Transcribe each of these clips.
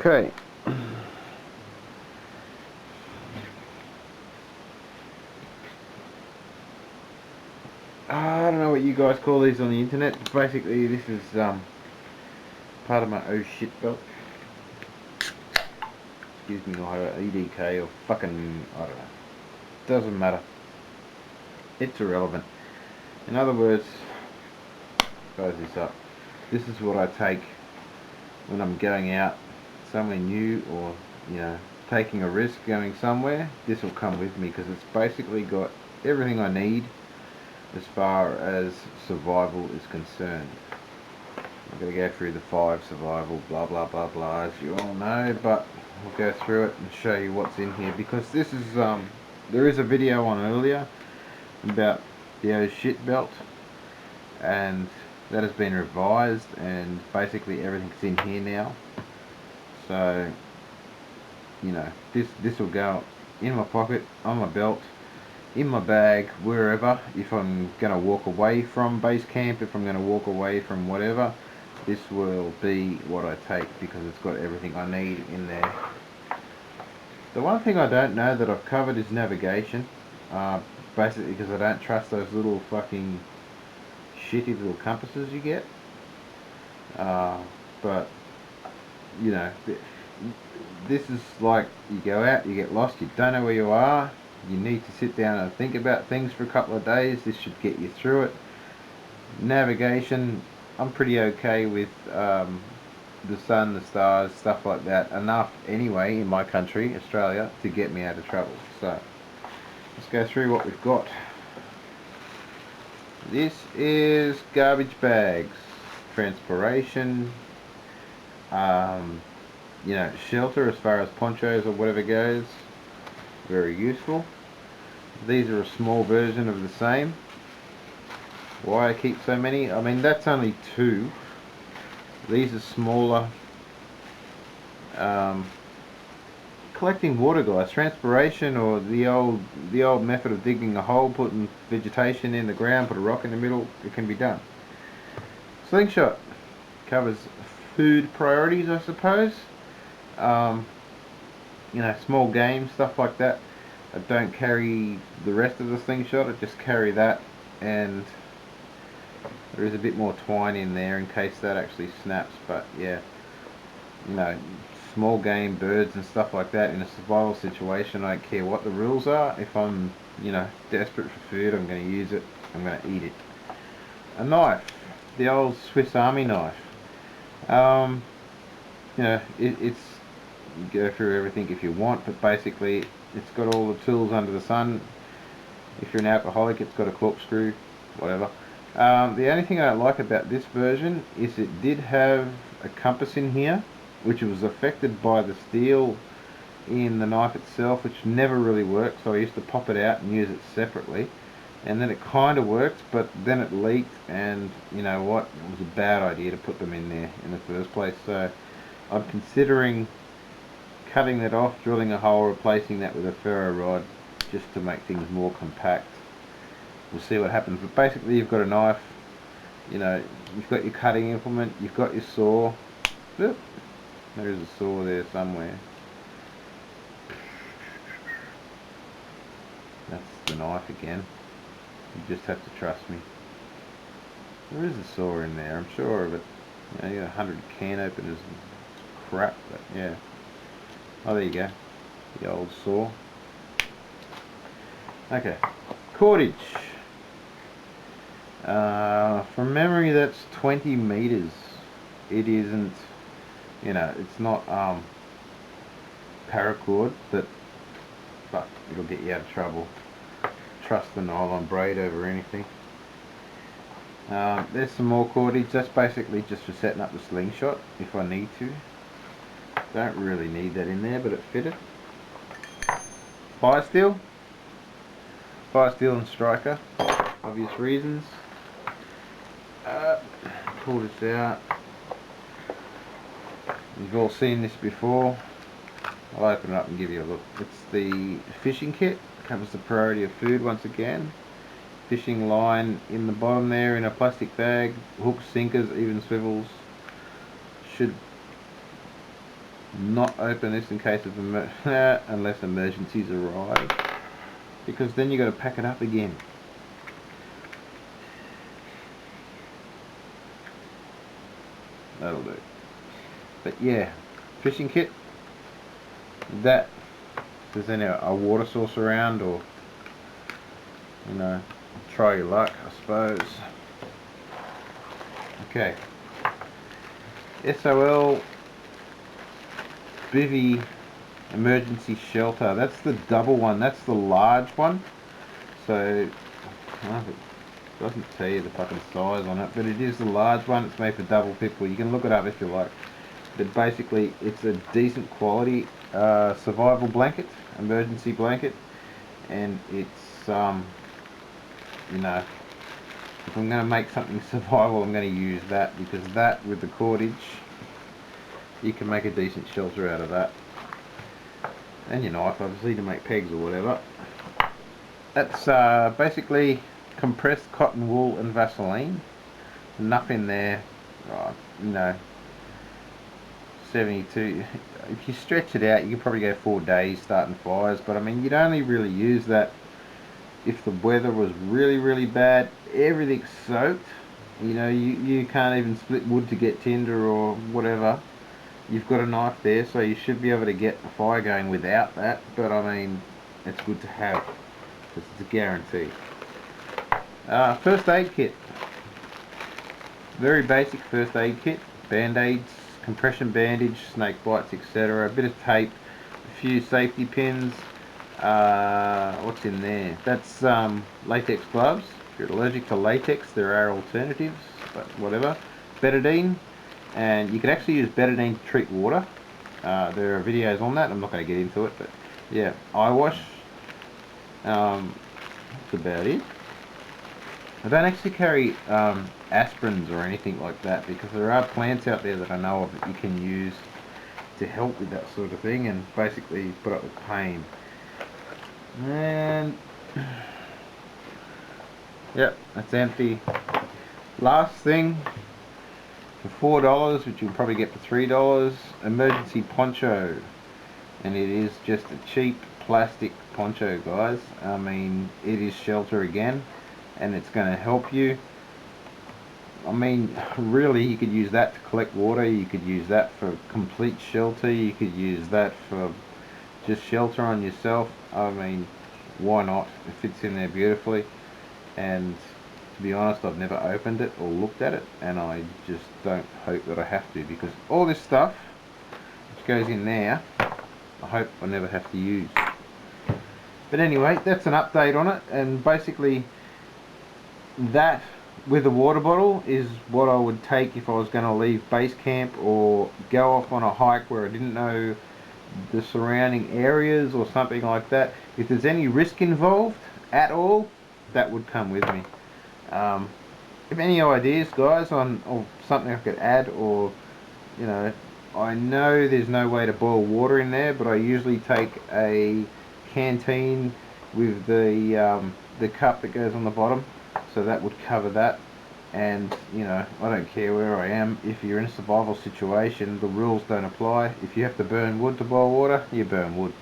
Okay. I don't know what you guys call these on the internet, but basically this is part of my oh shit belt. Excuse me, or EDK or fucking, I don't know. Doesn't matter. It's irrelevant. In other words, close this up. This is what I take when I'm going out somewhere new, or taking a risk going somewhere. This will come with me because it's basically got everything I need as far as survival is concerned. I'm going to go through the 5 survival blah blah blah blah, as you all know, but I'll go through it and show you what's in here, because this is there is a video on earlier about the oh shit belt, and that has been revised, and basically everything's in here now. So this will go in my pocket, on my belt, in my bag, wherever. If I'm going to walk away from base camp, if I'm going to walk away from whatever, this will be what I take, because it's got everything I need in there. The one thing I don't know that I've covered is navigation, basically because I don't trust those little fucking shitty little compasses you get. But this is like, you go out, you get lost, you don't know where you are, you need to sit down and think about things for a couple of days. This should get you through it. Navigation, I'm pretty okay with the sun, the stars, stuff like that, enough anyway in my country, Australia, to get me out of trouble. So let's go through what we've got. This is garbage bags, transpiration, shelter as far as ponchos or whatever goes. Very useful. These are a small version of the same. Why I keep so many? I mean, that's only 2. These are smaller. Collecting water, guys. Transpiration, or the old method of digging a hole, putting vegetation in the ground, put a rock in the middle. It can be done. Slingshot covers food priorities, I suppose. Small game, stuff like that. I don't carry the rest of the slingshot. I just carry that, and there is a bit more twine in there in case that actually snaps. But yeah, small game, birds and stuff like that, in a survival situation, I don't care what the rules are. If I'm desperate for food, I'm going to use it, I'm going to eat it. A knife, the old Swiss Army knife. It's, you go through everything if you want, but basically it's got all the tools under the sun. If you're an alcoholic, it's got a corkscrew, whatever. The only thing I don't like about this version is it did have a compass in here, which was affected by the steel in the knife itself, which never really worked, so I used to pop it out and use it separately, and then it kind of worked, but then it leaked, and you know what, it was a bad idea to put them in there in the first place. So I'm considering cutting that off, drilling a hole, replacing that with a ferro rod, just to make things more compact. We'll see what happens, but basically you've got a knife, you've got your cutting implement, you've got your saw. Oop, there is a saw there somewhere. That's the knife again. You just have to trust me. There is a saw in there, I'm sure of it. You got 100 can openers and crap, but yeah. Oh, there you go. The old saw. Okay. Cordage. From memory, that's 20 meters. It isn't, it's not paracord, but it'll get you out of trouble. Trust the nylon braid over anything. There's some more cordage. That's basically just for setting up the slingshot if I need to. Don't really need that in there, but it fitted. Fire steel. Fire steel and striker, obvious reasons. Pull this out. You've all seen this before. I'll open it up and give you a look. It's the fishing kit. Covers the priority of food once again. Fishing line in the bottom there in a plastic bag. Hooks, sinkers, even swivels. Should Not open this in case of unless emergencies arise, because then you got to pack it up again. That'll do. But yeah, fishing kit. That if there's any a water source around, or you know, try your luck, I suppose. Okay. SOL Bivy emergency shelter. That's the double one. That's the large one. So it doesn't tell you the fucking size on it, but it is the large one. It's made for double people. You can look it up if you like. But basically, it's a decent quality survival blanket, emergency blanket, and it's you know, if I'm going to make something survival, I'm going to use that, because that with the cordage, you can make a decent shelter out of that. And your knife, obviously, to make pegs or whatever. That's basically compressed cotton wool and Vaseline. Enough in there, you know, 72. If you stretch it out, you can probably go 4 days starting fires. But I mean, you'd only really use that if the weather was really, really bad. Everything's soaked. You know, you can't even split wood to get tinder or whatever. You've got a knife there, so you should be able to get a fire going without that. But I mean, it's good to have, because it's a guarantee. First aid kit. Very basic first aid kit. Band-aids, compression bandage, snake bites, etc. A bit of tape, a few safety pins. What's in there? That's latex gloves. If you're allergic to latex, there are alternatives, but whatever. Betadine, and you can actually use betadine to treat water. There are videos on that. I'm not going to get into it, but yeah, eye wash. That's about it. I don't actually carry aspirins or anything like that, because there are plants out there that I know of that you can use to help with that sort of thing and basically put up with pain. And yep, that's empty. Last thing, for $4, which you'll probably get for $3, emergency poncho. And it is just a cheap plastic poncho, guys. I mean, it is shelter again, and it's going to help you. I mean, really, you could use that to collect water. You could use that for complete shelter. You could use that for just shelter on yourself. I mean, why not? It fits in there beautifully. And to be honest, I've never opened it or looked at it, and I just don't hope that I have to, because all this stuff which goes in there, I hope I never have to use. But anyway, that's an update on it, and basically that with a water bottle is what I would take if I was going to leave base camp or go off on a hike where I didn't know the surrounding areas or something like that. If there's any risk involved at all, that would come with me. If any ideas, guys, on or something I could add, or you know, I know there's no way to boil water in there, but I usually take a canteen with the cup that goes on the bottom, so that would cover that. And you know, I don't care where I am. If you're in a survival situation, the rules don't apply. If you have to burn wood to boil water, you burn wood.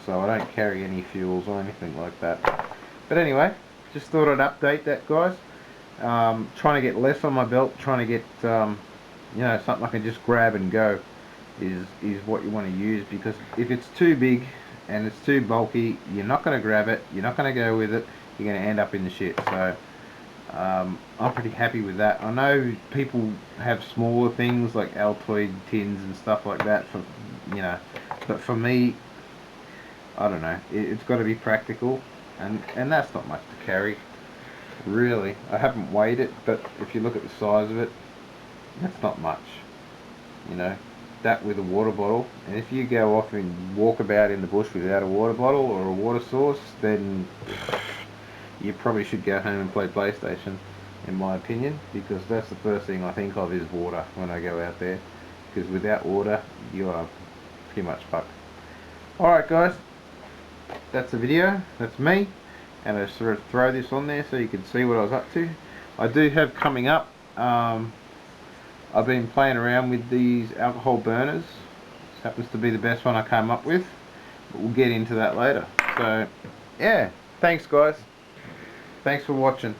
So I don't carry any fuels or anything like that. But anyway, just thought I'd update that, guys. Trying to get less on my belt, trying to get you know, something I can just grab and go is what you want to use, because if it's too big and it's too bulky, you're not going to grab it, you're not going to go with it, you're going to end up in the shit. So I'm pretty happy with that. I know people have smaller things like Altoid tins and stuff like that for, you know, but for me, I don't know, it's got to be practical, and that's not much to carry, really. I haven't weighed it, but if you look at the size of it, that's not much, you know. That with a water bottle, and if you go off and walk about in the bush without a water bottle or a water source, then you probably should go home and play PlayStation, in my opinion, because that's the first thing I think of is water when I go out there, because without water you are pretty much fucked. Alright guys, that's the video, that's me, and I sort of throw this on there so you can see what I was up to. I do have coming up, I've been playing around with these alcohol burners, happens to be the best one I came up with, but we'll get into that later. So yeah, thanks guys, thanks for watching.